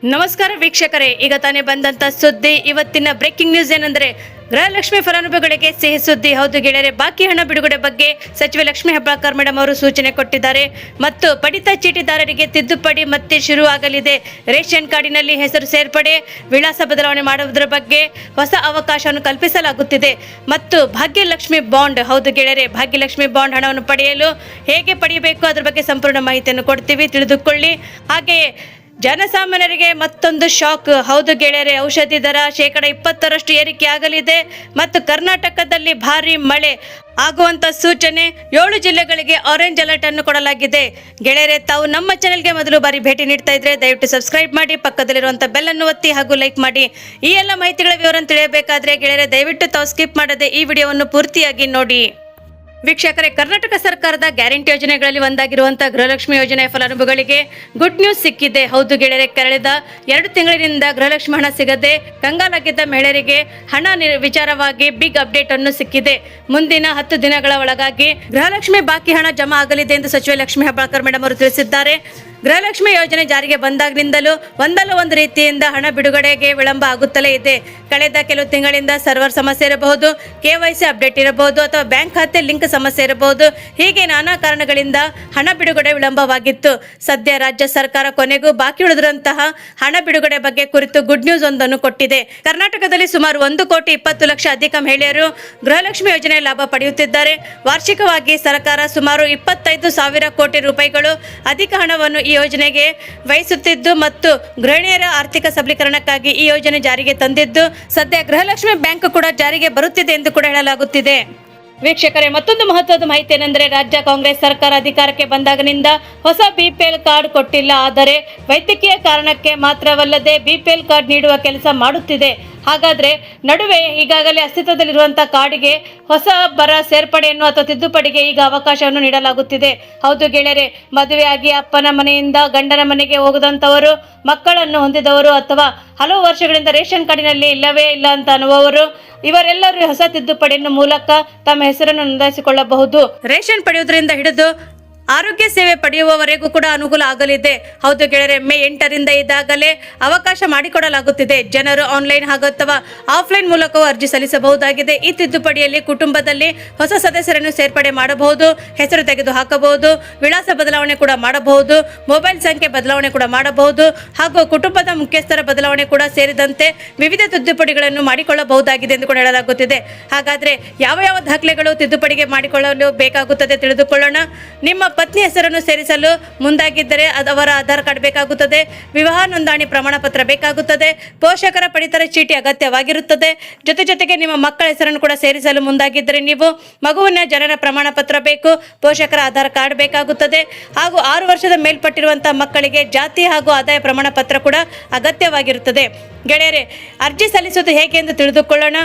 ನಮಸ್ಕಾರ ವೀಕ್ಷಕರೇ, ಈಗ ತಾನೇ ಬಂದಂತ ಸುದ್ದಿ. ಇವತ್ತಿನ ಬ್ರೇಕಿಂಗ್ ನ್ಯೂಸ್ ಏನಂದ್ರೆ ಗೃಹಲಕ್ಷ್ಮಿ ಫಲಾನುಭವಿಗಳಿಗೆ ಸಿಹಿ ಸುದ್ದಿ. ಹೌದು ಗೆಳೆಯರೆ, ಬಾಕಿ ಹಣ ಬಿಡುಗಡೆ ಬಗ್ಗೆ ಸಚಿವೆ ಲಕ್ಷ್ಮೀ ಹೆಬ್ಬಾಳ್ಕರ್ ಮೇಡಮ್ ಅವರು ಸೂಚನೆ ಕೊಟ್ಟಿದ್ದಾರೆ. ಮತ್ತು ಪಡಿತರ ಚೀಟಿದಾರರಿಗೆ ತಿದ್ದುಪಡಿ ಮತ್ತೆ ಶುರು ಆಗಲಿದೆ. ರೇಷನ್ ಕಾರ್ಡಿನಲ್ಲಿ ಹೆಸರು ಸೇರ್ಪಡೆ, ವಿಳಾಸ ಬದಲಾವಣೆ ಮಾಡುವುದರ ಬಗ್ಗೆ ಹೊಸ ಅವಕಾಶವನ್ನು ಕಲ್ಪಿಸಲಾಗುತ್ತಿದೆ. ಮತ್ತು ಭಾಗ್ಯಲಕ್ಷ್ಮಿ ಬಾಂಡ್, ಹೌದು ಗೆಳೆಯರೆ, ಭಾಗ್ಯಲಕ್ಷ್ಮಿ ಬಾಂಡ್ ಹಣವನ್ನು ಪಡೆಯಲು ಹೇಗೆ ಪಡೆಯಬೇಕು ಅದರ ಬಗ್ಗೆ ಸಂಪೂರ್ಣ ಮಾಹಿತಿಯನ್ನು ಕೊಡ್ತೀವಿ, ತಿಳಿದುಕೊಳ್ಳಿ. ಹಾಗೆಯೇ ಜನಸಾಮಾನ್ಯರಿಗೆ ಮತ್ತೊಂದು ಶಾಕ್. ಹೌದು ಗೆಳೆಯರೆ, ಔಷಧಿ ದರ 20% ಏರಿಕೆ ಆಗಲಿದೆ ಮತ್ತು ಕರ್ನಾಟಕದಲ್ಲಿ ಭಾರಿ ಮಳೆ ಆಗುವಂತ ಸೂಚನೆ. 7 ಜಿಲ್ಲೆಗಳಿಗೆ ಆರೆಂಜ್ ಅಲರ್ಟ್ ಅನ್ನು ಕೊಡಲಾಗಿದೆ. ಗೆಳೆಯರೆ, ತಾವು ನಮ್ಮ ಚಾನೆಲ್ಗೆ ಮೊದಲು ಬಾರಿ ಭೇಟಿ ನೀಡ್ತಾ ಇದ್ರೆ ದಯವಿಟ್ಟು ಸಬ್ಸ್ಕ್ರೈಬ್ ಮಾಡಿ, ಪಕ್ಕದಲ್ಲಿರುವಂತಹ ಬೆಲ್ ಅನ್ನು ಒತ್ತಿ ಹಾಗೂ ಲೈಕ್ ಮಾಡಿ. ಈ ಎಲ್ಲ ಮಾಹಿತಿಗಳ ವಿವರವನ್ನು ತಿಳಿಯಬೇಕಾದ್ರೆ ಗೆಳೆಯರೆ ದಯವಿಟ್ಟು ತಾವು ಸ್ಕಿಪ್ ಮಾಡದೆ ಈ ವಿಡಿಯೋವನ್ನು ಪೂರ್ತಿಯಾಗಿ ನೋಡಿ. ವೀಕ್ಷಕರೇ, ಕರ್ನಾಟಕ ಸರ್ಕಾರದ ಗ್ಯಾರಂಟಿ ಯೋಜನೆಗಳಲ್ಲಿ ಒಂದಾಗಿರುವಂತಹ ಗೃಹಲಕ್ಷ್ಮಿ ಯೋಜನೆಯ ಫಲಾನುಭವಿಗಳಿಗೆ ಗುಡ್ ನ್ಯೂಸ್ ಸಿಕ್ಕಿದೆ. ಹೌದು ಗೆಳೆಯರೆ, ಕಳೆದ 2 ತಿಂಗಳಿನಿಂದ ಗೃಹಲಕ್ಷ್ಮಿ ಹಣ ಸಿಗದೆ ಕಂಗಾಲಾಗಿದ್ದ ಮಹಿಳೆಯರಿಗೆ ಹಣ ವಿಚಾರವಾಗಿ ಬಿಗ್ ಅಪ್ಡೇಟ್ ಅನ್ನು ಸಿಕ್ಕಿದೆ. ಮುಂದಿನ 10 ದಿನಗಳ ಒಳಗಾಗಿ ಗೃಹಲಕ್ಷ್ಮಿ ಬಾಕಿ ಹಣ ಜಮಾ ಆಗಲಿದೆ ಎಂದು ಸಚಿವೆ ಲಕ್ಷ್ಮೀ ಹೆಬ್ಬಾಳ್ಕರ್ ಮೇಡಮ್ ಅವರು ತಿಳಿಸಿದ್ದಾರೆ. ಗೃಹಲಕ್ಷ್ಮಿ ಯೋಜನೆ ಜಾರಿಗೆ ಬಂದಾಗಿನಿಂದಲೂ ಒಂದಲ್ಲ ಒಂದು ರೀತಿಯಿಂದ ಹಣ ಬಿಡುಗಡೆಗೆ ವಿಳಂಬ ಆಗುತ್ತಲೇ ಇದೆ. ಕಳೆದ ಕೆಲವು ತಿಂಗಳಿಂದ ಸರ್ವರ್ ಸಮಸ್ಯೆ ಇರಬಹುದು, KYC ಅಪ್ಡೇಟ್ ಇರಬಹುದು, ಅಥವಾ ಬ್ಯಾಂಕ್ ಖಾತೆ ಲಿಂಕ್ ಸಮಸ್ಯೆ ಇರಬಹುದು. ಹೀಗೆ ನಾನಾ ಕಾರಣಗಳಿಂದ ಹಣ ಬಿಡುಗಡೆ ವಿಳಂಬವಾಗಿತ್ತು. ಸದ್ಯ ರಾಜ್ಯ ಸರ್ಕಾರ ಕೊನೆಗೂ ಬಾಕಿ ಉಳಿದಿರುವಂತಹ ಹಣ ಬಿಡುಗಡೆ ಬಗ್ಗೆ ಕುರಿತು ಗುಡ್ ನ್ಯೂಸ್ ಒಂದನ್ನು ಕೊಟ್ಟಿದೆ. ಕರ್ನಾಟಕದಲ್ಲಿ ಸುಮಾರು 1,20,00,000 ಅಧಿಕ ಮಹಿಳೆಯರು ಗೃಹಲಕ್ಷ್ಮಿ ಯೋಜನೆಯ ಲಾಭ ಪಡೆಯುತ್ತಿದ್ದಾರೆ. ವಾರ್ಷಿಕವಾಗಿ ಸರ್ಕಾರ ಸುಮಾರು 25,000 ಕೋಟಿ ರೂಪಾಯಿಗಳು ಅಧಿಕ ಹಣವನ್ನು ಈ ಯೋಜನೆಗೆ ವ್ಯಯಿಸುತ್ತಿದ್ದು ಮತ್ತು ಗೃಹಿಣಿಯರ ಆರ್ಥಿಕ ಸಬಲೀಕರಣಕ್ಕಾಗಿ ಈ ಯೋಜನೆ ಜಾರಿಗೆ ತಂದಿದ್ದು, ಸದ್ಯ ಗೃಹಲಕ್ಷ್ಮಿ ಬ್ಯಾಂಕ್ ಕೂಡ ಜಾರಿಗೆ ಬರುತ್ತಿದೆ ಎಂದು ಕೂಡ ಹೇಳಲಾಗುತ್ತಿದೆ. ವೀಕ್ಷಕರೇ, ಮತ್ತೊಂದು ಮಹತ್ವದ ಮಾಹಿತಿ ಏನೆಂದರೆ ರಾಜ್ಯ ಕಾಂಗ್ರೆಸ್ ಸರ್ಕಾರ ಅಧಿಕಾರಕ್ಕೆ ಬಂದಾಗಿನಿಂದ ಹೊಸ BPL ಕಾರ್ಡ್ ಕೊಟ್ಟಿಲ್ಲ. ಆದರೆ ವೈದ್ಯಕೀಯ ಕಾರಣಕ್ಕೆ ಮಾತ್ರವಲ್ಲದೆ BPL ಕಾರ್ಡ್ ನೀಡುವ ಕೆಲಸ ಮಾಡುತ್ತಿದೆ. ಹಾಗಾದ್ರೆ ನಡುವೆ ಈಗಾಗಲೇ ಅಸ್ತಿತ್ವದಲ್ಲಿರುವಂತಹ ಕಾರ್ಡ್ಗೆ ಹೊಸ ಬರ ಸೇರ್ಪಡೆಯನ್ನು ಅಥವಾ ತಿದ್ದುಪಡಿಗೆ ಈಗ ಅವಕಾಶವನ್ನು ನೀಡಲಾಗುತ್ತಿದೆ. ಹೌದು ಗೆಳೆಯರೆ, ಮದುವೆಯಾಗಿ ಅಪ್ಪನ ಮನೆಯಿಂದ ಗಂಡನ ಮನೆಗೆ ಹೋಗದಂತವರು, ಮಕ್ಕಳನ್ನು ಹೊಂದಿದವರು ಅಥವಾ ಹಲವು ವರ್ಷಗಳಿಂದ ರೇಷನ್ ಕಾರ್ಡಿನಲ್ಲಿ ಇಲ್ಲವೇ ಇಲ್ಲ ಅಂತ ಅನ್ನುವವರು, ಇವರೆಲ್ಲರೂ ಹೊಸ ತಿದ್ದುಪಡಿಯನ್ನು ಮೂಲಕ ತಮ್ಮ ಹೆಸರನ್ನು ನೋಂದಾಯಿಸಿಕೊಳ್ಳಬಹುದು. ರೇಷನ್ ಪಡೆಯುವುದರಿಂದ ಹಿಡಿದು ಆರೋಗ್ಯ ಸೇವೆ ಪಡೆಯುವವರೆಗೂ ಕೂಡ ಅನುಕೂಲ ಆಗಲಿದೆ. ಹೌದು ಗೆಳೆಯರೆ, ಮೇ 8ರಿಂದ ಇದಾಗಲೇ ಅವಕಾಶ ಮಾಡಿಕೊಡಲಾಗುತ್ತಿದೆ. ಜನರು ಆನ್ಲೈನ್ ಹಾಗೂ ಅಥವಾ ಆಫ್ಲೈನ್ ಮೂಲಕವೂ ಅರ್ಜಿ ಸಲ್ಲಿಸಬಹುದಾಗಿದೆ. ಈ ತಿದ್ದುಪಡಿಯಲ್ಲಿ ಕುಟುಂಬದಲ್ಲಿ ಹೊಸ ಸದಸ್ಯರನ್ನು ಸೇರ್ಪಡೆ ಮಾಡಬಹುದು, ಹೆಸರು ತೆಗೆದು ಹಾಕಬಹುದು, ವಿಳಾಸ ಬದಲಾವಣೆ ಕೂಡ ಮಾಡಬಹುದು, ಮೊಬೈಲ್ ಸಂಖ್ಯೆ ಬದಲಾವಣೆ ಕೂಡ ಮಾಡಬಹುದು ಹಾಗೂ ಕುಟುಂಬದ ಮುಖ್ಯಸ್ಥರ ಬದಲಾವಣೆ ಕೂಡ ಸೇರಿದಂತೆ ವಿವಿಧ ತಿದ್ದುಪಡಿಗಳನ್ನು ಮಾಡಿಕೊಳ್ಳಬಹುದಾಗಿದೆ ಎಂದು ಕೂಡ ಹೇಳಲಾಗುತ್ತಿದೆ. ಹಾಗಾದ್ರೆ ಯಾವ ಯಾವ ದಾಖಲೆಗಳು ತಿದ್ದುಪಡಿಗೆ ಮಾಡಿಕೊಳ್ಳಲು ಬೇಕಾಗುತ್ತದೆ ತಿಳಿದುಕೊಳ್ಳೋಣ. ನಿಮ್ಮ ಪತ್ನಿ ಹೆಸರನ್ನು ಸೇರಿಸಲು ಮುಂದಾಗಿದ್ದರೆ ಅವರ ಆಧಾರ್ ಕಾರ್ಡ್ ಬೇಕಾಗುತ್ತದೆ, ವಿವಾಹ ನೋಂದಣಿ ಪ್ರಮಾಣ ಪತ್ರ ಬೇಕಾಗುತ್ತದೆ, ಪೋಷಕರ ಪಡಿತರ ಚೀಟಿ ಅಗತ್ಯವಾಗಿರುತ್ತದೆ. ಜೊತೆಗೆ ನಿಮ್ಮ ಮಕ್ಕಳ ಹೆಸರನ್ನು ಕೂಡ ಸೇರಿಸಲು ಮುಂದಾಗಿದ್ದರೆ ನೀವು ಮಗುವಿನ ಜನನ ಪ್ರಮಾಣ ಪತ್ರ ಬೇಕು, ಪೋಷಕರ ಆಧಾರ್ ಕಾರ್ಡ್ ಬೇಕಾಗುತ್ತದೆ ಹಾಗೂ 6 ವರ್ಷದ ಮೇಲ್ಪಟ್ಟಿರುವಂತಹ ಮಕ್ಕಳಿಗೆ ಜಾತಿ ಹಾಗೂ ಆದಾಯ ಪ್ರಮಾಣ ಪತ್ರ ಕೂಡ ಅಗತ್ಯವಾಗಿರುತ್ತದೆ. ಗೆಳೆಯರೆ, ಅರ್ಜಿ ಸಲ್ಲಿಸುವುದು ಹೇಗೆ ಎಂದು ತಿಳಿದುಕೊಳ್ಳೋಣ.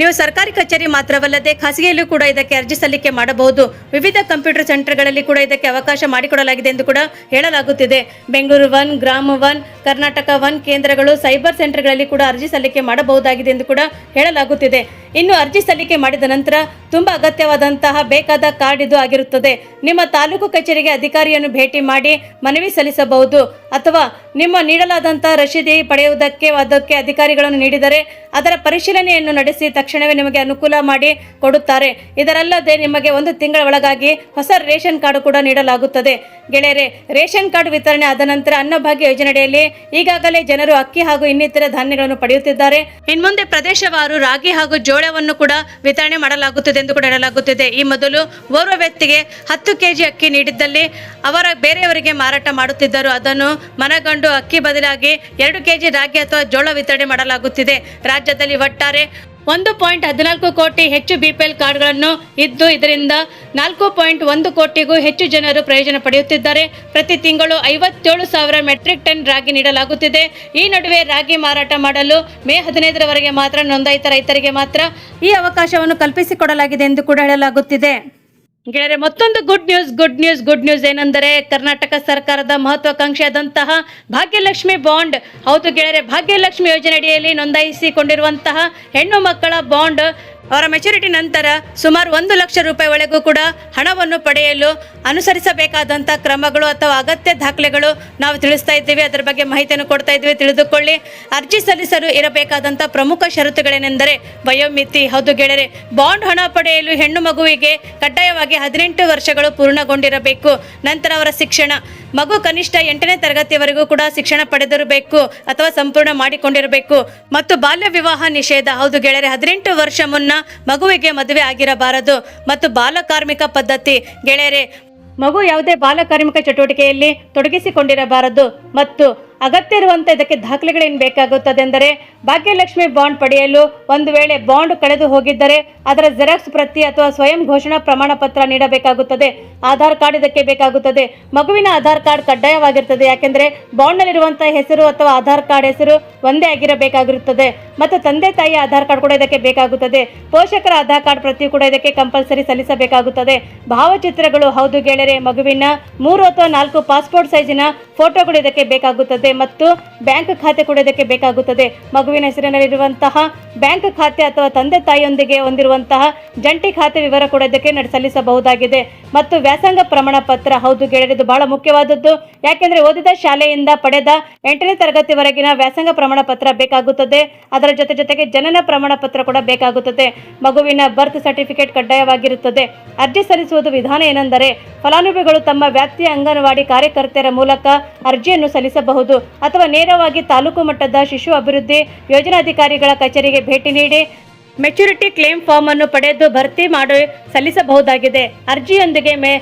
ನೀವು ಸರ್ಕಾರಿ ಕಚೇರಿ ಮಾತ್ರವಲ್ಲದೆ ಖಾಸಗಿಯಲ್ಲೂ ಕೂಡ ಇದಕ್ಕೆ ಅರ್ಜಿ ಸಲ್ಲಿಕೆ ಮಾಡಬಹುದು. ವಿವಿಧ ಕಂಪ್ಯೂಟರ್ ಸೆಂಟರ್ಗಳಲ್ಲಿ ಕೂಡ ಇದಕ್ಕೆ ಅವಕಾಶ ಮಾಡಿಕೊಡಲಾಗಿದೆ ಎಂದು ಕೂಡ ಹೇಳಲಾಗುತ್ತಿದೆ. ಬೆಂಗಳೂರು 1, ಗ್ರಾಮ 1, ಕರ್ನಾಟಕ 1 ಕೇಂದ್ರಗಳು, ಸೈಬರ್ ಸೆಂಟರ್ಗಳಲ್ಲಿ ಕೂಡ ಅರ್ಜಿ ಸಲ್ಲಿಕೆ ಮಾಡಬಹುದಾಗಿದೆ ಎಂದು ಕೂಡ ಹೇಳಲಾಗುತ್ತಿದೆ. ಇನ್ನು ಅರ್ಜಿ ಸಲ್ಲಿಕೆ ಮಾಡಿದ ನಂತರ ತುಂಬಾ ಅಗತ್ಯವಾದಂತಹ ಬೇಕಾದ ಕಾರ್ಡ್ ಇದು ಆಗಿರುತ್ತದೆ. ನಿಮ್ಮ ತಾಲೂಕು ಕಚೇರಿಗೆ ಅಧಿಕಾರಿಯನ್ನು ಭೇಟಿ ಮಾಡಿ ಮನವಿ ಸಲ್ಲಿಸಬಹುದು ಅಥವಾ ನಿಮ್ಮ ನೀಡಲಾದಂತಹ ರಶೀದಿ ಪಡೆಯುವುದಕ್ಕೆ ಅದಕ್ಕೆ ಅಧಿಕಾರಿಗಳನ್ನು ನೀಡಿದರೆ ಅದರ ಪರಿಶೀಲನೆಯನ್ನು ನಡೆಸಿ ತಕ್ಷಣವೇ ನಿಮಗೆ ಅನುಕೂಲ ಮಾಡಿ ಕೊಡುತ್ತಾರೆ. ಇದರಲ್ಲದೆ ನಿಮಗೆ 1 ತಿಂಗಳ ಒಳಗಾಗಿ ಹೊಸ ರೇಷನ್ ಕಾರ್ಡ್ ಕೂಡ ನೀಡಲಾಗುತ್ತದೆ. ಗೆಳೆಯರೆ, ರೇಷನ್ ಕಾರ್ಡ್ ವಿತರಣೆ ಆದ ನಂತರ ಅನ್ನಭಾಗ್ಯ ಯೋಜನೆಯಡಿಯಲ್ಲಿ ಈಗಾಗಲೇ ಜನರು ಅಕ್ಕಿ ಹಾಗೂ ಇನ್ನಿತರ ಧಾನ್ಯಗಳನ್ನು ಪಡೆಯುತ್ತಿದ್ದಾರೆ. ಇನ್ಮುಂದೆ ಪ್ರದೇಶವಾರು ರಾಗಿ ಹಾಗೂ ಜೋಳವನ್ನು ಕೂಡ ವಿತರಣೆ ಮಾಡಲಾಗುತ್ತದೆ ಎಂದು ಕೂಡ ಹೇಳಲಾಗುತ್ತಿದೆ. ಈ ಮೊದಲು ಓರ್ವ ವ್ಯಕ್ತಿಗೆ 10 kg ಅಕ್ಕಿ ನೀಡಿದ್ದಲ್ಲಿ ಅವರ ಬೇರೆಯವರಿಗೆ ಮಾರಾಟ ಮಾಡುತ್ತಿದ್ದರು. ಅದನ್ನು ಮನಗಂಡು ಅಕ್ಕಿ ಬದಲಾಗಿ 2 kg ರಾಗಿ ಅಥವಾ ಜೋಳ ವಿತರಣೆ ಮಾಡಲಾಗುತ್ತಿದೆ. ರಾಜ್ಯದಲ್ಲಿ ಒಟ್ಟಾರೆ 1.14 ಕೋಟಿ ಹೆಚ್ಚು BPL ಕಾರ್ಡ್ಗಳನ್ನು ಇದ್ದು ಇದರಿಂದ 4.1 ಕೋಟಿಗೂ ಹೆಚ್ಚು ಜನರು ಪ್ರಯೋಜನ ಪಡೆಯುತ್ತಿದ್ದಾರೆ. ಪ್ರತಿ ತಿಂಗಳು 57,000 ಮೆಟ್ರಿಕ್ ಟನ್ ರಾಗಿ ನೀಡಲಾಗುತ್ತಿದೆ. ಈ ನಡುವೆ ರಾಗಿ ಮಾರಾಟ ಮಾಡಲು ಮೇ 15ರವರೆಗೆ ಮಾತ್ರ ನೋಂದಾಯಿತ ರೈತರಿಗೆ ಮಾತ್ರ ಈ ಅವಕಾಶವನ್ನು ಕಲ್ಪಿಸಿಕೊಡಲಾಗಿದೆ ಎಂದು ಕೂಡ ಹೇಳಲಾಗುತ್ತಿದೆ. ಗೆಳೆಯರೆ, ಮತ್ತೊಂದು ಗುಡ್ ನ್ಯೂಸ್ ಏನೆಂದರೆ ಕರ್ನಾಟಕ ಸರ್ಕಾರದ ಮಹತ್ವಾಕಾಂಕ್ಷೆಯಾದಂತಹ ಭಾಗ್ಯಲಕ್ಷ್ಮಿ ಬಾಂಡ್. ಹೌದು ಗೆಳೆಯರೆ, ಭಾಗ್ಯಲಕ್ಷ್ಮಿ ಯೋಜನೆ ಅಡಿಯಲ್ಲಿ ನೋಂದಾಯಿಸಿಕೊಂಡಿರುವಂತಹ ಹೆಣ್ಣು ಮಕ್ಕಳ ಬಾಂಡ್ ಅವರ ಮೆಚುರಿಟಿ ನಂತರ ಸುಮಾರು 1 ಲಕ್ಷ ರೂಪಾಯಿ ಒಳಗೂ ಕೂಡ ಹಣವನ್ನು ಪಡೆಯಲು ಅನುಸರಿಸಬೇಕಾದಂಥ ಕ್ರಮಗಳು ಅಥವಾ ಅಗತ್ಯ ದಾಖಲೆಗಳು ನಾವು ತಿಳಿಸ್ತಾ ಇದ್ದೀವಿ. ಅದರ ಬಗ್ಗೆ ಮಾಹಿತಿಯನ್ನು ಕೊಡ್ತಾ ಇದ್ದೀವಿ, ತಿಳಿದುಕೊಳ್ಳಿ. ಅರ್ಜಿ ಸಲ್ಲಿಸಲು ಇರಬೇಕಾದಂಥ ಪ್ರಮುಖ ಷರತ್ತುಗಳೇನೆಂದರೆ ವಯೋಮಿತಿ. ಹೌದು ಗೆಳೆಯರೆ, ಬಾಂಡ್ ಹಣ ಪಡೆಯಲು ಹೆಣ್ಣು ಮಗುವಿಗೆ ಕಡ್ಡಾಯವಾಗಿ 18 ವರ್ಷಗಳು ಪೂರ್ಣಗೊಂಡಿರಬೇಕು. ನಂತರ ಅವರ ಶಿಕ್ಷಣ, ಮಗು ಕನಿಷ್ಠ 8ನೇ ತರಗತಿಯವರೆಗೂ ಕೂಡ ಶಿಕ್ಷಣ ಪಡೆದಿರಬೇಕು ಅಥವಾ ಸಂಪೂರ್ಣ ಮಾಡಿಕೊಂಡಿರಬೇಕು. ಮತ್ತು ಬಾಲ್ಯ ವಿವಾಹ ನಿಷೇಧ. ಹೌದು ಗೆಳೆಯರೆ, 18 ವರ್ಷ ಮುನ್ನ ಮಗುವಿಗೆ ಮದುವೆ ಆಗಿರಬಾರದು. ಮತ್ತು ಬಾಲಕಾರ್ಮಿಕ ಪದ್ಧತಿ. ಗೆಳೆಯರೆ, ಮಗು ಯಾವುದೇ ಬಾಲಕಾರ್ಮಿಕ ಚಟುವಟಿಕೆಯಲ್ಲಿ ತೊಡಗಿಸಿಕೊಂಡಿರಬಾರದು. ಮತ್ತು ಅಗತ್ಯ ಇರುವಂಥ ಇದಕ್ಕೆ ದಾಖಲೆಗಳೇನು ಬೇಕಾಗುತ್ತದೆ ಎಂದರೆ, ಭಾಗ್ಯಲಕ್ಷ್ಮಿ ಬಾಂಡ್ ಪಡೆಯಲು ಒಂದು ವೇಳೆ ಬಾಂಡ್ ಕಳೆದು ಹೋಗಿದ್ದರೆ ಅದರ ಜೆರಾಕ್ಸ್ ಪ್ರತಿ ಅಥವಾ ಸ್ವಯಂ ಘೋಷಣಾ ಪ್ರಮಾಣ ಪತ್ರ ನೀಡಬೇಕಾಗುತ್ತದೆ. ಆಧಾರ್ ಕಾರ್ಡ್ ಇದಕ್ಕೆ ಬೇಕಾಗುತ್ತದೆ. ಮಗುವಿನ ಆಧಾರ್ ಕಾರ್ಡ್ ಕಡ್ಡಾಯವಾಗಿರುತ್ತದೆ, ಯಾಕೆಂದರೆ ಬಾಂಡ್ನಲ್ಲಿರುವಂಥ ಹೆಸರು ಅಥವಾ ಆಧಾರ್ ಕಾರ್ಡ್ ಹೆಸರು ಒಂದೇ ಆಗಿರಬೇಕಾಗಿರುತ್ತದೆ. ಮತ್ತು ತಂದೆ ತಾಯಿಯ ಆಧಾರ್ ಕಾರ್ಡ್ ಕೂಡ ಇದಕ್ಕೆ ಬೇಕಾಗುತ್ತದೆ. ಪೋಷಕರ ಆಧಾರ್ ಕಾರ್ಡ್ ಪ್ರತಿ ಕೂಡ ಇದಕ್ಕೆ ಕಂಪಲ್ಸರಿ ಸಲ್ಲಿಸಬೇಕಾಗುತ್ತದೆ. ಭಾವಚಿತ್ರಗಳು. ಹೌದು ಗೆಳೆಯರೆ, ಮಗುವಿನ 3 ಅಥವಾ 4 ಪಾಸ್ಪೋರ್ಟ್ ಸೈಜಿನ ಫೋಟೋಗಳು ಇದಕ್ಕೆ ಬೇಕಾಗುತ್ತದೆ. ಮತ್ತು ಬ್ಯಾಂಕ್ ಖಾತೆ ಕೂಡ ಇದಕ್ಕೆ ಬೇಕಾಗುತ್ತದೆ. ಮಗುವಿನ ಹೆಸರಿನಲ್ಲಿರುವಂತಹ ಬ್ಯಾಂಕ್ ಖಾತೆ ಅಥವಾ ತಂದೆ ತಾಯಿಯೊಂದಿಗೆ ಹೊಂದಿರುವಂತಹ ಜಂಟಿ ಖಾತೆ ವಿವರ ಕೂಡ ಇದಕ್ಕೆ ಸಲ್ಲಿಸಬಹುದಾಗಿದೆ. ಮತ್ತು ವ್ಯಾಸಂಗ ಪ್ರಮಾಣ ಪತ್ರ. ಹೌದು ಗೆಳೆಯರೆ, ಇದು ಬಹಳ ಮುಖ್ಯವಾದದ್ದು, ಯಾಕೆಂದರೆ ಓದಿದ ಶಾಲೆಯಿಂದ ಪಡೆದ 8ನೇ ತರಗತಿವರೆಗಿನ ವ್ಯಾಸಂಗ ಪ್ರಮಾಣ ಪತ್ರ ಬೇಕಾಗುತ್ತದೆ. ಅದರ ಜೊತೆಗೆ ಜನನ ಪ್ರಮಾಣ ಪತ್ರ ಕೂಡ ಬೇಕಾಗುತ್ತದೆ. ಮಗುವಿನ ಬರ್ತ್ ಸರ್ಟಿಫಿಕೇಟ್ ಕಡ್ಡಾಯವಾಗಿರುತ್ತದೆ. ಅರ್ಜಿ ಸಲ್ಲಿಸುವುದು ವಿಧಾನ ಏನೆಂದರೆ, ಫಲಾನುಭವಿಗಳು ತಮ್ಮ ವ್ಯಾಪ್ತಿಯ ಅಂಗನವಾಡಿ ಕಾರ್ಯಕರ್ತೆಯರ ಮೂಲಕ ಅರ್ಜಿಯನ್ನು ಸಲ್ಲಿಸಬಹುದು ಅಥವಾ ನೇರವಾಗಿ ತಾಲೂಕು ಮಟ್ಟದ ಶಿಶು ಅಭಿವೃದ್ಧಿ ಯೋಜನಾಧಿಕಾರಿಗಳ ಕಚೇರಿಗೆ ಭೇಟಿ ನೀಡಿ ಮೆಚುರಿಟಿ ಕ್ಲೇಮ್ ಫಾರ್ಮ್ ಅನ್ನು ಪಡೆದು ಭರ್ತಿ ಮಾಡಿ ಸಲ್ಲಿಸಬಹುದಾಗಿದೆ. ಅರ್ಜಿಯೊಂದಿಗೆ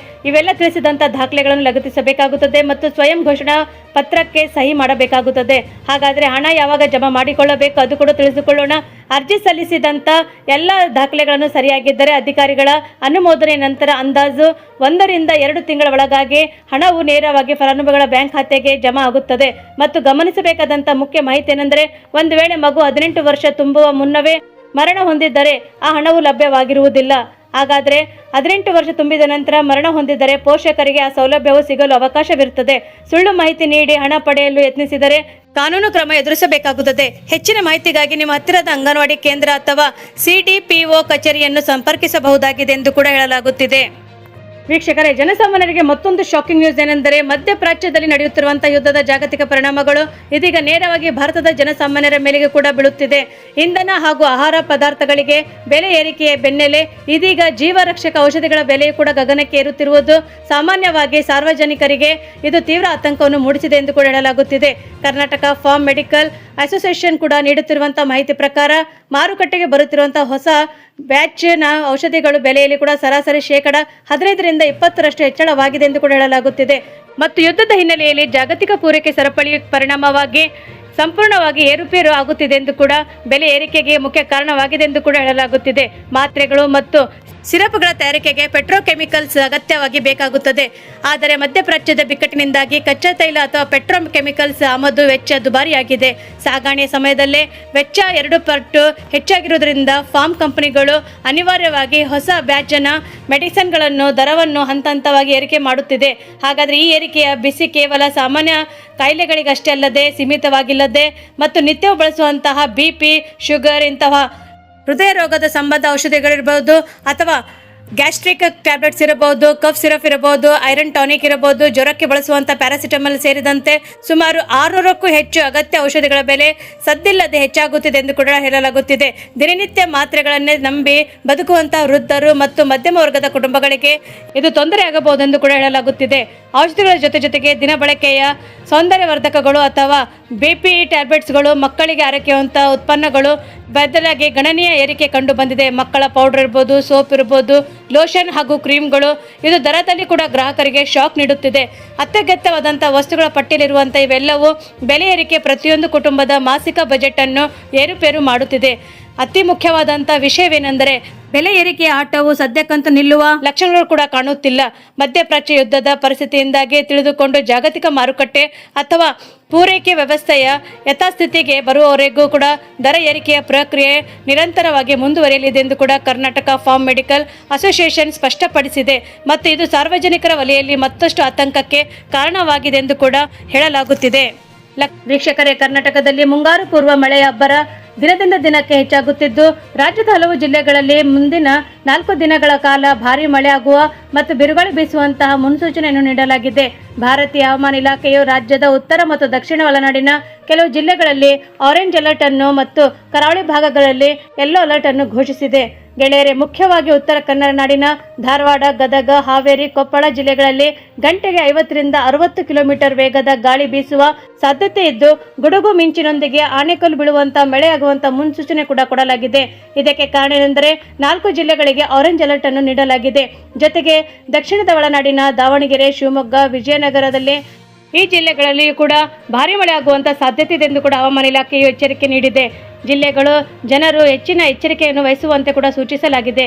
ಇವೆಲ್ಲ ತಿಳಿಸಿದಂಥ ದಾಖಲೆಗಳನ್ನು ಲಗತ್ತಿಸಬೇಕಾಗುತ್ತದೆ ಮತ್ತು ಸ್ವಯಂ ಘೋಷಣಾ ಪತ್ರಕ್ಕೆ ಸಹಿ ಮಾಡಬೇಕಾಗುತ್ತದೆ. ಹಾಗಾದರೆ ಹಣ ಯಾವಾಗ ಜಮಾ ಮಾಡಿಕೊಳ್ಳಬೇಕು ಅದು ಕೂಡ ತಿಳಿದುಕೊಳ್ಳೋಣ. ಅರ್ಜಿ ಸಲ್ಲಿಸಿದಂಥ ಎಲ್ಲ ದಾಖಲೆಗಳನ್ನು ಸರಿಯಾಗಿದ್ದರೆ ಅಧಿಕಾರಿಗಳ ಅನುಮೋದನೆ ನಂತರ ಅಂದಾಜು 1 ರಿಂದ 2 ತಿಂಗಳ ಒಳಗಾಗಿ ಹಣವು ನೇರವಾಗಿ ಫಲಾನುಭವಿಗಳ ಬ್ಯಾಂಕ್ ಖಾತೆಗೆ ಜಮಾ ಆಗುತ್ತದೆ. ಮತ್ತು ಗಮನಿಸಬೇಕಾದಂಥ ಮುಖ್ಯ ಮಾಹಿತಿ ಏನೆಂದರೆ, ಒಂದು ವೇಳೆ ಮಗು 18 ವರ್ಷ ತುಂಬುವ ಮುನ್ನವೇ ಮರಣ ಹೊಂದಿದ್ದರೆ ಆ ಹಣವು ಲಭ್ಯವಾಗಿರುವುದಿಲ್ಲ. ಹಾಗಾದರೆ 18 ವರ್ಷ ತುಂಬಿದ ನಂತರ ಮರಣ ಹೊಂದಿದರೆ ಪೋಷಕರಿಗೆ ಆ ಸೌಲಭ್ಯವು ಸಿಗಲು ಅವಕಾಶವಿರುತ್ತದೆ. ಸುಳ್ಳು ಮಾಹಿತಿ ನೀಡಿ ಹಣ ಪಡೆಯಲು ಯತ್ನಿಸಿದರೆ ಕಾನೂನು ಕ್ರಮ ಎದುರಿಸಬೇಕಾಗುತ್ತದೆ. ಹೆಚ್ಚಿನ ಮಾಹಿತಿಗಾಗಿ ನಿಮ್ಮ ಹತ್ತಿರದ ಅಂಗನವಾಡಿ ಕೇಂದ್ರ ಅಥವಾ CDPO ಕಚೇರಿಯನ್ನು ಸಂಪರ್ಕಿಸಬಹುದಾಗಿದೆ ಎಂದು ಕೂಡ ಹೇಳಲಾಗುತ್ತಿದೆ. ವೀಕ್ಷಕರೇ, ಜನಸಾಮಾನ್ಯರಿಗೆ ಮತ್ತೊಂದು ಶಾಕಿಂಗ್ ನ್ಯೂಸ್ ಏನೆಂದರೆ, ಮಧ್ಯಪ್ರಾಚ್ಯದಲ್ಲಿ ನಡೆಯುತ್ತಿರುವಂತಹ ಯುದ್ಧದ ಜಾಗತಿಕ ಪರಿಣಾಮಗಳು ಇದೀಗ ನೇರವಾಗಿ ಭಾರತದ ಜನಸಾಮಾನ್ಯರ ಮೇಲೆಗೆ ಕೂಡ ಬೀಳುತ್ತಿದೆ. ಇಂಧನ ಹಾಗೂ ಆಹಾರ ಪದಾರ್ಥಗಳಿಗೆ ಬೆಲೆ ಏರಿಕೆಯ ಬೆನ್ನಲ್ಲೇ ಇದೀಗ ಜೀವರಕ್ಷಕ ಔಷಧಿಗಳ ಬೆಲೆಯೂ ಕೂಡ ಗಗನಕ್ಕೆ ಏರುತ್ತಿರುವುದು ಸಾಮಾನ್ಯವಾಗಿ ಸಾರ್ವಜನಿಕರಿಗೆ ಇದು ತೀವ್ರ ಆತಂಕವನ್ನು ಮೂಡಿಸಿದೆ ಎಂದು ಕೂಡ ಹೇಳಲಾಗುತ್ತಿದೆ. ಕರ್ನಾಟಕ ಫಾರ್ಮ್ ಮೆಡಿಕಲ್ ಅಸೋಸಿಯೇಷನ್ ಕೂಡ ನೀಡುತ್ತಿರುವಂತಹ ಮಾಹಿತಿ ಪ್ರಕಾರ ಮಾರುಕಟ್ಟೆಗೆ ಬರುತ್ತಿರುವಂತಹ ಹೊಸ ಬ್ಯಾಚ್ನ ಔಷಧಿಗಳು ಬೆಲೆಯಲ್ಲಿ ಕೂಡ ಸರಾಸರಿ 15 ರಿಂದ 20% ಹೆಚ್ಚಳವಾಗಿದೆ ಎಂದು ಕೂಡ ಹೇಳಲಾಗುತ್ತಿದೆ. ಮತ್ತು ಯುದ್ಧದ ಹಿನ್ನೆಲೆಯಲ್ಲಿ ಜಾಗತಿಕ ಪೂರೈಕೆ ಸರಪಳಿ ಪರಿಣಾಮವಾಗಿ ಸಂಪೂರ್ಣವಾಗಿ ಏರುಪೇರು ಆಗುತ್ತಿದೆ ಎಂದು ಕೂಡ ಬೆಲೆ ಏರಿಕೆಗೆ ಮುಖ್ಯ ಕಾರಣವಾಗಿದೆ ಎಂದು ಕೂಡ ಹೇಳಲಾಗುತ್ತಿದೆ. ಮಾತ್ರೆಗಳು ಮತ್ತು ಸಿರಪ್ಗಳ ತಯಾರಿಕೆಗೆ ಪೆಟ್ರೋಕೆಮಿಕಲ್ಸ್ ಅಗತ್ಯವಾಗಿ ಬೇಕಾಗುತ್ತದೆ. ಆದರೆ ಮಧ್ಯಪ್ರಾಚ್ಯದ ಬಿಕ್ಕಟ್ಟಿನಿಂದಾಗಿ ಕಚ್ಚಾ ತೈಲ ಅಥವಾ ಪೆಟ್ರೋಕೆಮಿಕಲ್ಸ್ ಆಮದು ವೆಚ್ಚ ದುಬಾರಿಯಾಗಿದೆ. ಸಾಗಣೆ ಸಮಯದಲ್ಲೇ ವೆಚ್ಚ 2 ಪಟ್ಟು ಹೆಚ್ಚಾಗಿರುವುದರಿಂದ ಫಾರ್ಮ್ ಕಂಪನಿಗಳು ಅನಿವಾರ್ಯವಾಗಿ ಹೊಸ ಬ್ಯಾಚ್ನ ಮೆಡಿಸಿನ್ಗಳನ್ನು ದರವನ್ನು ಹಂತವಾಗಿ ಏರಿಕೆ ಮಾಡುತ್ತಿದೆ. ಹಾಗಾದರೆ ಈ ಏರಿಕೆಯ ಬಿಸಿ ಕೇವಲ ಸಾಮಾನ್ಯ ಕಾಯಿಲೆಗಳಿಗಷ್ಟೇ ಅಲ್ಲದೆ ಸೀಮಿತವಾಗಿಲ್ಲದೆ ಮತ್ತು ನಿತ್ಯವೂ ಬಳಸುವಂತಹ BP, ಶುಗರ್, ಇಂತಹ ಹೃದಯ ರೋಗದ ಸಂಬಂಧ ಔಷಧಿಗಳಿರಬಹುದು ಅಥವಾ ಗ್ಯಾಸ್ಟ್ರಿಕ್ ಟ್ಯಾಬ್ಲೆಟ್ಸ್ ಇರಬಹುದು, ಕಫ್ ಸಿರಪ್ ಇರಬಹುದು, ಐರನ್ ಟಾನಿಕ್ ಇರಬಹುದು, ಜ್ವರಕ್ಕೆ ಬಳಸುವಂಥ ಪ್ಯಾರಾಸಿಟಮಲ್ ಸೇರಿದಂತೆ ಸುಮಾರು 600ಕ್ಕೂ ಹೆಚ್ಚು ಅಗತ್ಯ ಔಷಧಿಗಳ ಬೆಲೆ ಸದ್ದಿಲ್ಲದೆ ಹೆಚ್ಚಾಗುತ್ತಿದೆ ಎಂದು ಕೂಡ ಹೇಳಲಾಗುತ್ತಿದೆ. ದಿನನಿತ್ಯ ಮಾತ್ರೆಗಳನ್ನೇ ನಂಬಿ ಬದುಕುವಂತಹ ವೃದ್ಧರು ಮತ್ತು ಮಧ್ಯಮ ವರ್ಗದ ಕುಟುಂಬಗಳಿಗೆ ಇದು ತೊಂದರೆ ಆಗಬಹುದೆಂದು ಕೂಡ ಹೇಳಲಾಗುತ್ತಿದೆ. ಔಷಧಿಗಳ ಜೊತೆಗೆ ದಿನ ಬಳಕೆಯ ಸೌಂದರ್ಯವರ್ಧಕಗಳು ಅಥವಾ BP ಟ್ಯಾಬ್ಲೆಟ್ಸ್ಗಳು, ಮಕ್ಕಳಿಗೆ ಆರೈಕೆಯುವಂಥ ಉತ್ಪನ್ನಗಳು ಬದಲಾಗಿ ಗಣನೀಯ ಏರಿಕೆ ಕಂಡು ಬಂದಿದೆ. ಮಕ್ಕಳ ಪೌಡರ್ ಇರ್ಬೋದು, ಸೋಪ್ ಇರ್ಬೋದು, ಲೋಷನ್ ಹಾಗೂ ಕ್ರೀಮ್ಗಳು ಇದು ದರದಲ್ಲಿ ಕೂಡ ಗ್ರಾಹಕರಿಗೆ ಶಾಕ್ ನೀಡುತ್ತಿದೆ. ಅತ್ಯಗತ್ಯವಾದಂಥ ವಸ್ತುಗಳ ಪಟ್ಟಿಯಲ್ಲಿರುವಂಥ ಇವೆಲ್ಲವೂ ಬೆಲೆ ಏರಿಕೆ ಪ್ರತಿಯೊಂದು ಕುಟುಂಬದ ಮಾಸಿಕ ಬಜೆಟ್ ಅನ್ನು ಏರುಪೇರು ಮಾಡುತ್ತಿದೆ. ಅತಿ ಮುಖ್ಯವಾದಂಥ ವಿಷಯವೇನೆಂದರೆ, ಬೆಲೆ ಏರಿಕೆಯ ಆಟವು ಸದ್ಯಕ್ಕಂತೂ ನಿಲ್ಲುವ ಲಕ್ಷಣಗಳು ಕೂಡ ಕಾಣುತ್ತಿಲ್ಲ. ಮಧ್ಯಪ್ರಾಚ್ಯ ಯುದ್ಧದ ಪರಿಸ್ಥಿತಿಯಿಂದಾಗಿ ತಿಳಿದುಕೊಂಡು ಜಾಗತಿಕ ಮಾರುಕಟ್ಟೆ ಅಥವಾ ಪೂರೈಕೆ ವ್ಯವಸ್ಥೆಯ ಯಥಾಸ್ಥಿತಿಗೆ ಬರುವವರೆಗೂ ಕೂಡ ದರ ಏರಿಕೆಯ ಪ್ರಕ್ರಿಯೆ ನಿರಂತರವಾಗಿ ಮುಂದುವರಿಯಲಿದೆ ಎಂದು ಕೂಡ ಕರ್ನಾಟಕ ಫಾರ್ಮ್ ಮೆಡಿಕಲ್ ಅಸೋಸಿಯೇಷನ್ ಸ್ಪಷ್ಟಪಡಿಸಿದೆ. ಮತ್ತು ಇದು ಸಾರ್ವಜನಿಕರ ವಲಯದಲ್ಲಿ ಮತ್ತಷ್ಟು ಆತಂಕಕ್ಕೆ ಕಾರಣವಾಗಿದೆ ಎಂದು ಕೂಡ ಹೇಳಲಾಗುತ್ತಿದೆ. ವೀಕ್ಷಕರೇ, ಕರ್ನಾಟಕದಲ್ಲಿ ಮುಂಗಾರು ಪೂರ್ವ ಮಳೆಯ ಅಬ್ಬರ ದಿನದಿಂದ ದಿನಕ್ಕೆ ಹೆಚ್ಚಾಗುತ್ತಿದ್ದು ರಾಜ್ಯದ ಹಲವು ಜಿಲ್ಲೆಗಳಲ್ಲಿ ಮುಂದಿನ 4 ದಿನಗಳ ಕಾಲ ಭಾರೀ ಮಳೆ ಆಗುವ ಮತ್ತು ಬಿರುಗಾಳಿ ಬೀಸುವಂತಹ ಮುನ್ಸೂಚನೆಯನ್ನು ನೀಡಲಾಗಿದೆ. ಭಾರತೀಯ ಹವಾಮಾನ ಇಲಾಖೆಯು ರಾಜ್ಯದ ಉತ್ತರ ಮತ್ತು ದಕ್ಷಿಣ ಒಳನಾಡಿನ ಕೆಲವು ಜಿಲ್ಲೆಗಳಲ್ಲಿ ಆರೆಂಜ್ ಅಲರ್ಟ್ ಅನ್ನು ಮತ್ತು ಕರಾವಳಿ ಭಾಗಗಳಲ್ಲಿ ಯೆಲ್ಲೋ ಅಲರ್ಟ್ ಅನ್ನು ಘೋಷಿಸಿದೆ. ಗೆಳೆಯರೆ, ಮುಖ್ಯವಾಗಿ ಉತ್ತರ ಕನ್ನಡ ನಾಡಿನ ಧಾರವಾಡ, ಗದಗ, ಹಾವೇರಿ, ಕೊಪ್ಪಳ ಜಿಲ್ಲೆಗಳಲ್ಲಿ ಗಂಟೆಗೆ 50 ರಿಂದ 60 ಕಿಲೋಮೀಟರ್ ವೇಗದ ಗಾಳಿ ಬೀಸುವ ಸಾಧ್ಯತೆ ಇದ್ದು, ಗುಡುಗು ಮಿಂಚಿನೊಂದಿಗೆ ಆನೆಕಲ್ಲು ಬೀಳುವಂತ ಮಳೆಯಾಗುವಂತ ಮುನ್ಸೂಚನೆ ಕೂಡ ಕೊಡಲಾಗಿದೆ. ಇದಕ್ಕೆ ಕಾರಣವೆಂದರೆ 4 ಜಿಲ್ಲೆಗಳಿಗೆ ಆರೆಂಜ್ ಅಲರ್ಟ್ ಅನ್ನು ನೀಡಲಾಗಿದೆ. ಜೊತೆಗೆ ದಕ್ಷಿಣದ ಒಳನಾಡಿನ ದಾವಣಗೆರೆ, ಶಿವಮೊಗ್ಗ, ವಿಜಯನಗರದಲ್ಲಿ ಈ ಜಿಲ್ಲೆಗಳಲ್ಲಿಯೂ ಕೂಡ ಭಾರೀ ಮಳೆ ಆಗುವಂತ ಸಾಧ್ಯತೆ ಇದೆ ಎಂದು ಕೂಡ ಹವಾಮಾನ ಇಲಾಖೆಯು ಎಚ್ಚರಿಕೆ ನೀಡಿದೆ. ಜಿಲ್ಲೆಗಳು ಜನರು ಹೆಚ್ಚಿನ ಎಚ್ಚರಿಕೆಯನ್ನು ವಹಿಸುವಂತೆ ಕೂಡ ಸೂಚಿಸಲಾಗಿದೆ.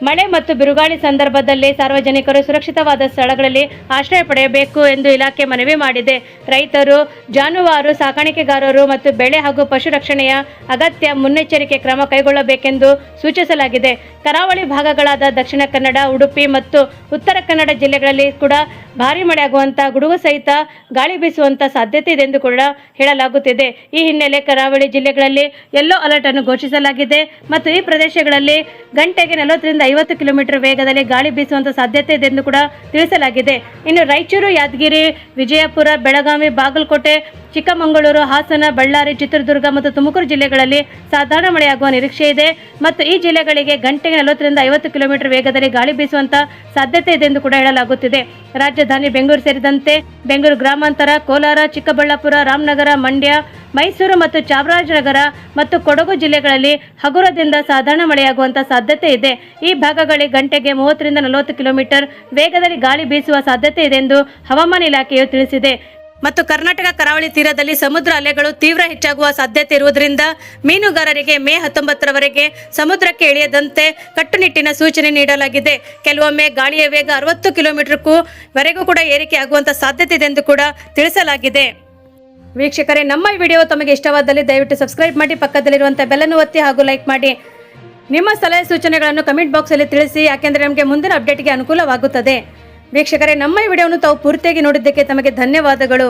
ಮಳೆ ಮತ್ತು ಬಿರುಗಾಳಿ ಸಂದರ್ಭದಲ್ಲಿ ಸಾರ್ವಜನಿಕರು ಸುರಕ್ಷಿತವಾದ ಸ್ಥಳಗಳಲ್ಲಿ ಆಶ್ರಯ ಪಡೆಯಬೇಕು ಎಂದು ಇಲಾಖೆ ಮನವಿ ಮಾಡಿದೆ. ರೈತರು, ಜಾನುವಾರು ಸಾಕಾಣಿಕೆಗಾರರು ಮತ್ತು ಬೆಳೆ ಹಾಗೂ ಪಶು ರಕ್ಷಣೆಯ ಅಗತ್ಯ ಮುನ್ನೆಚ್ಚರಿಕೆ ಕ್ರಮ ಕೈಗೊಳ್ಳಬೇಕೆಂದು ಸೂಚಿಸಲಾಗಿದೆ. ಕರಾವಳಿ ಭಾಗಗಳಾದ ದಕ್ಷಿಣ ಕನ್ನಡ, ಉಡುಪಿ ಮತ್ತು ಉತ್ತರ ಕನ್ನಡ ಜಿಲ್ಲೆಗಳಲ್ಲಿ ಕೂಡ ಭಾರೀ ಮಳೆ ಆಗುವಂತ ಗುಡುಗು ಸಹಿತ ಗಾಳಿ ಬೀಸುವಂತ ಸಾಧ್ಯತೆ ಇದೆ ಎಂದು ಕೂಡ ಹೇಳಲಾಗುತ್ತಿದೆ. ಈ ಹಿನ್ನೆಲೆ ಕರಾವಳಿ ಜಿಲ್ಲೆಗಳಲ್ಲಿ ಯೆಲ್ಲೋ ಅಲರ್ಟ್ ಅನ್ನು ಘೋಷಿಸಲಾಗಿದೆ ಮತ್ತು ಈ ಪ್ರದೇಶಗಳಲ್ಲಿ ಗಂಟೆಗೆ 40 ರಿಂದ 50 ಕಿಲೋಮೀಟರ್ ವೇಗದಲ್ಲಿ ಗಾಳಿ ಬೀಸುವಂತ ಸಾಧ್ಯತೆ ಇದೆ ಎಂದು ಕೂಡ ತಿಳಿಸಲಾಗಿದೆ. ಇನ್ನು ರಾಯಚೂರು, ಯಾದಗಿರಿ, ವಿಜಯಪುರ, ಬೆಳಗಾವಿ, ಬಾಗಲಕೋಟೆ, ಚಿಕ್ಕಮಗಳೂರು, ಹಾಸನ, ಬಳ್ಳಾರಿ, ಚಿತ್ರದುರ್ಗ ಮತ್ತು ತುಮಕೂರು ಜಿಲ್ಲೆಗಳಲ್ಲಿ ಸಾಧಾರಣ ಮಳೆಯಾಗುವ ನಿರೀಕ್ಷೆ ಇದೆ ಮತ್ತು ಈ ಜಿಲ್ಲೆಗಳಿಗೆ ಗಂಟೆಗೆ 40 ರಿಂದ 50 ಕಿಲೋಮೀಟರ್ ವೇಗದಲ್ಲಿ ಗಾಳಿ ಬೀಸುವಂತ ಸಾಧ್ಯತೆ ಇದೆ ಎಂದು ಕೂಡ ಹೇಳಲಾಗುತ್ತಿದೆ. ರಾಜಧಾನಿ ಬೆಂಗಳೂರು ಸೇರಿದಂತೆ ಬೆಂಗಳೂರು ಗ್ರಾಮಾಂತರ, ಕೋಲಾರ, ಚಿಕ್ಕಬಳ್ಳಾಪುರ, ರಾಮನಗರ, ಮಂಡ್ಯ, ಮೈಸೂರು ಮತ್ತು ಚಾಮರಾಜನಗರ ಮತ್ತು ಕೊಡಗು ಜಿಲ್ಲೆಗಳಲ್ಲಿ ಹಗುರದಿಂದ ಸಾಧಾರಣ ಮಳೆಯಾಗುವಂತ ಸಾಧ್ಯತೆ ಇದೆ. ಈ ಭಾಗಗಳಿಗೆ ಗಂಟೆಗೆ 30 ರಿಂದ 40 ಕಿಲೋಮೀಟರ್ ವೇಗದಲ್ಲಿ ಗಾಳಿ ಬೀಸುವ ಸಾಧ್ಯತೆ ಇದೆ ಎಂದು ಹವಾಮಾನ ಇಲಾಖೆಯು ತಿಳಿಸಿದೆ. ಮತ್ತು ಕರ್ನಾಟಕ ಕರಾವಳಿ ತೀರದಲ್ಲಿ ಸಮುದ್ರ ಅಲೆಗಳು ತೀವ್ರ ಹೆಚ್ಚಾಗುವ ಸಾಧ್ಯತೆ ಇರುವುದರಿಂದ ಮೀನುಗಾರರಿಗೆ ಮೇ 19ರವರೆಗೆ ಸಮುದ್ರಕ್ಕೆ ಇಳಿಯದಂತೆ ಕಟ್ಟುನಿಟ್ಟಿನ ಸೂಚನೆ ನೀಡಲಾಗಿದೆ. ಕೆಲವೊಮ್ಮೆ ಗಾಳಿಯ ವೇಗ 60 ಕಿಲೋಮೀಟರ್ಗೂ ವರೆಗೂ ಕೂಡ ಏರಿಕೆ ಆಗುವಂತ ಸಾಧ್ಯತೆ ಇದೆ ಎಂದು ಕೂಡ ತಿಳಿಸಲಾಗಿದೆ. ವೀಕ್ಷಕರೇ, ನಮ್ಮ ಈ ವಿಡಿಯೋ ತಮಗೆ ಇಷ್ಟವಾದಲ್ಲಿ ದಯವಿಟ್ಟು ಸಬ್ಸ್ಕ್ರೈಬ್ ಮಾಡಿ, ಪಕ್ಕದಲ್ಲಿರುವಂತಹ ಬೆಲ್ ಅನ್ನು ಒತ್ತಿ ಹಾಗೂ ಲೈಕ್ ಮಾಡಿ. ನಿಮ್ಮ ಸಲಹೆ ಸೂಚನೆಗಳನ್ನು ಕಮೆಂಟ್ ಬಾಕ್ಸ್ ಅಲ್ಲಿ ತಿಳಿಸಿ, ಯಾಕೆಂದರೆ ನಮಗೆ ಮುಂದಿನ ಅಪ್ಡೇಟ್ಗೆ ಅನುಕೂಲವಾಗುತ್ತದೆ. ವೀಕ್ಷಕರೇ, ನಮ್ಮ ಈ ವಿಡಿಯೋವನ್ನು ತಾವು ಪೂರ್ತಿಯಾಗಿ ನೋಡಿದ್ದಕ್ಕೆ ತಮಗೆ ಧನ್ಯವಾದಗಳು.